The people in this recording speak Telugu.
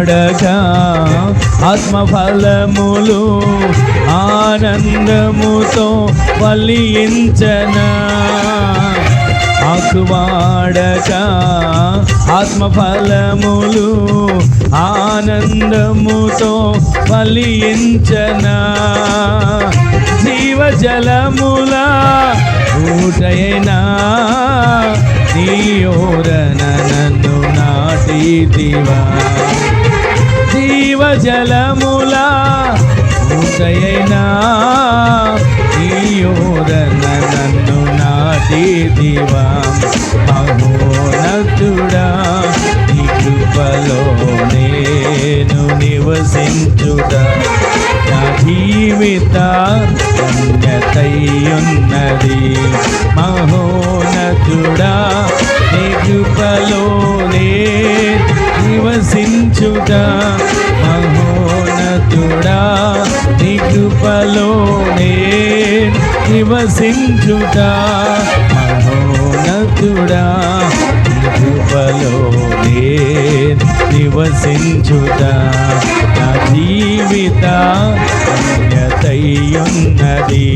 వాడగా ఆత్మఫలములు ఆనందముతో ఫలించనా. ఆకువాడగా ఆత్మఫలములు ఆనందముతో ఫలించనా. జీవజలముల ఊటైనా నీ ఓరన నన్ను నాటితివా. జీవజలముల ఊటైనా నీ ఓరన నన్ను నాటితివా. మహోన్నతుడా నీ కృపలో నేను నివసించుదా. నా జీవిత ధన్యతయున్నది. మహోన్నతుడా నీ కృపలో నేను నివసించుదా. మహోన్నతుడా నీ కృపలో నేను నివసించుదా. మహోన్నతుడా నీ కృపలో నేను నివసించుదా. నా జీవిత ధన్యతయున్నది.